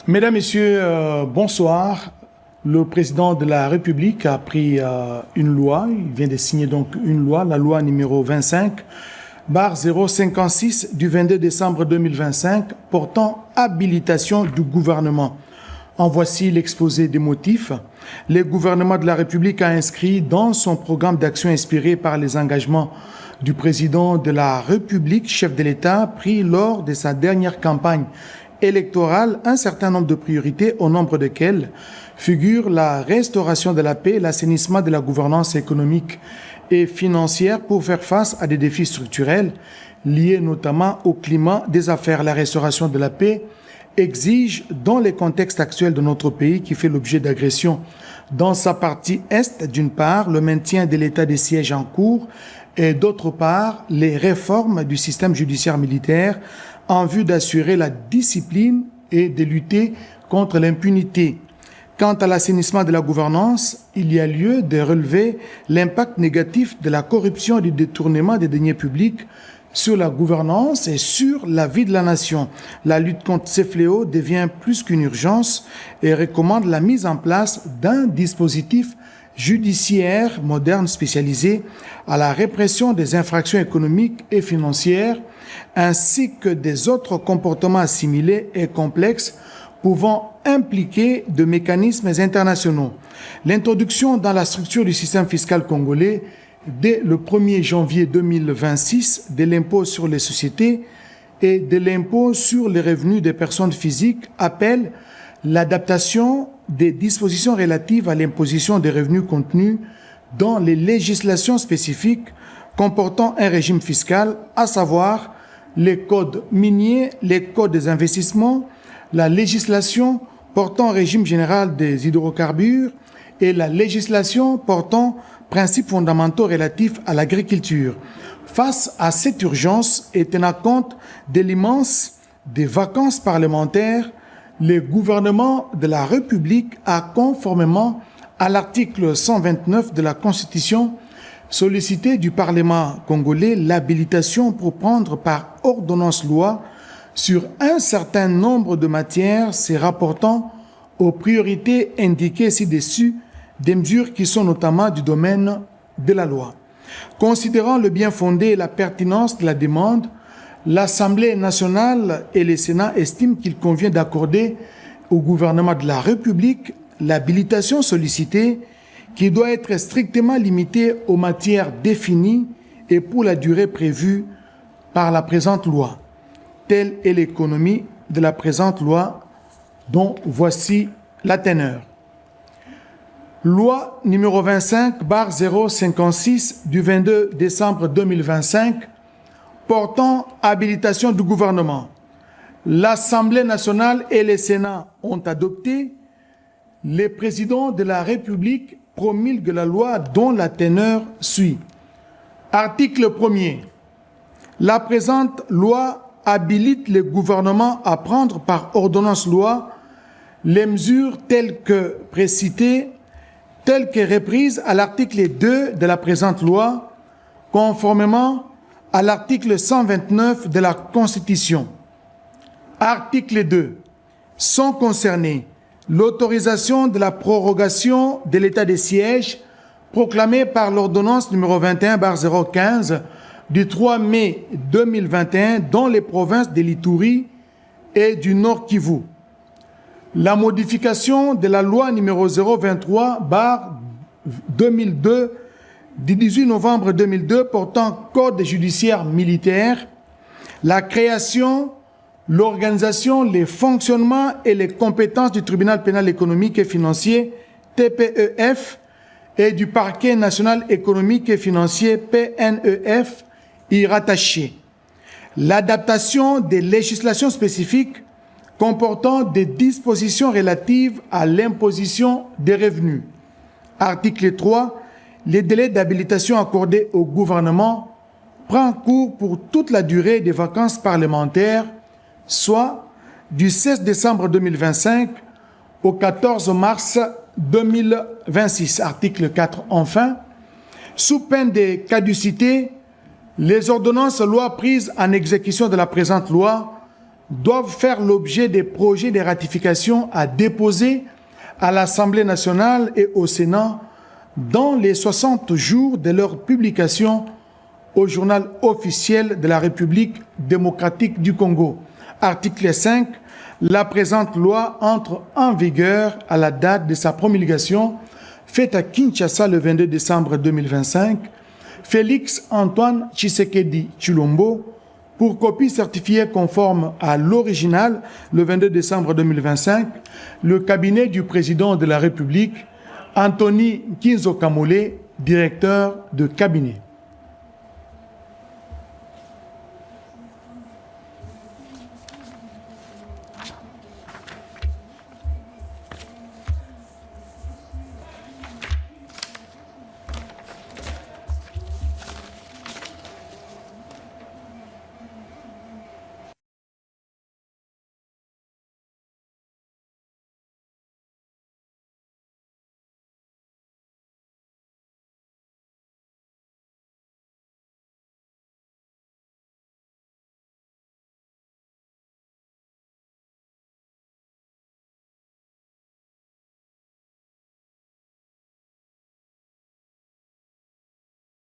Mesdames, Messieurs, bonsoir. Le président de la République a pris une loi, il vient de signer donc une loi, la loi numéro 25/056 du 22 décembre 2025 portant habilitation du gouvernement. En voici l'exposé des motifs. Le gouvernement de la République a inscrit dans son programme d'action inspiré par les engagements du président de la République, chef de l'État, pris lors de sa dernière campagne électorale, un certain nombre de priorités, au nombre desquelles figure la restauration de la paix, l'assainissement de la gouvernance économique et financière pour faire face à des défis structurels liés notamment au climat des affaires. La restauration de la paix exige, dans le contexte actuel de notre pays qui fait l'objet d'agressions dans sa partie est, d'une part, le maintien de l'état des sièges en cours et d'autre part, les réformes du système judiciaire militaire en vue d'assurer la discipline et de lutter contre l'impunité. Quant à l'assainissement de la gouvernance, il y a lieu de relever l'impact négatif de la corruption et du détournement des deniers publics sur la gouvernance et sur la vie de la nation. La lutte contre ces fléaux devient plus qu'une urgence et recommande la mise en place d'un dispositif judiciaire moderne spécialisé à la répression des infractions économiques et financières, ainsi que des autres comportements assimilés et complexes pouvant impliquer de mécanismes internationaux. L'introduction dans la structure du système fiscal congolais dès le 1er janvier 2026 de l'impôt sur les sociétés et de l'impôt sur les revenus des personnes physiques appelle l'adaptation des dispositions relatives à l'imposition des revenus contenus dans les législations spécifiques comportant un régime fiscal, à savoir les codes miniers, les codes des investissements, la législation portant régime général des hydrocarbures et la législation portant principes fondamentaux relatifs à l'agriculture. Face à cette urgence et tenant compte de l'immense des vacances parlementaires, le gouvernement de la République a, conformément à l'article 129 de la Constitution, sollicité du Parlement congolais l'habilitation pour prendre par ordonnance-loi sur un certain nombre de matières se rapportant aux priorités indiquées ci-dessus, des mesures qui sont notamment du domaine de la loi. Considérant le bien fondé et la pertinence de la demande, l'Assemblée nationale et le Sénat estiment qu'il convient d'accorder au gouvernement de la République l'habilitation sollicitée qui doit être strictement limitée aux matières définies et pour la durée prévue par la présente loi. Telle est l'économie de la présente loi dont voici la teneur. Loi numéro 25/056 du 22 décembre 2025 portant habilitation du gouvernement. L'Assemblée nationale et le Sénat ont adopté. Le président de la République promulgue la loi dont la teneur suit. Article 1er. La présente loi habilite le gouvernement à prendre par ordonnance-loi les mesures telles que précitées, telles que reprises à l'article 2 de la présente loi, conformément à l'article 129 de la Constitution. Article 2. Sont concernés l'autorisation de la prorogation de l'état des sièges proclamée par l'ordonnance numéro 21/015 du 3 mai 2021 dans les provinces de l'Ituri et du Nord Kivu. La modification de la loi numéro 023/2002 du 18 novembre 2002 portant code judiciaire militaire, la création, l'organisation, les fonctionnements et les compétences du tribunal pénal économique et financier, TPEF, et du parquet national économique et financier, PNEF, y rattaché. L'adaptation des législations spécifiques comportant des dispositions relatives à l'imposition des revenus. Article 3. Les délais d'habilitation accordés au gouvernement prend cours pour toute la durée des vacances parlementaires, soit du 16 décembre 2025 au 14 mars 2026. Article 4. Enfin, sous peine de caducité, Les ordonnances lois prises en exécution de la présente loi doivent faire l'objet des projets de ratification à déposer à l'Assemblée nationale et au Sénat dans les 60 jours de leur publication au journal officiel de la République démocratique du Congo. Article 5. La présente loi entre en vigueur à la date de sa promulgation, faite à Kinshasa le 22 décembre 2025. Félix Antoine Tshisekedi Tshilombo, pour copie certifiée conforme à l'original le 22 décembre 2025, le cabinet du président de la République, Anthony Kinzo Kamole, directeur de cabinet.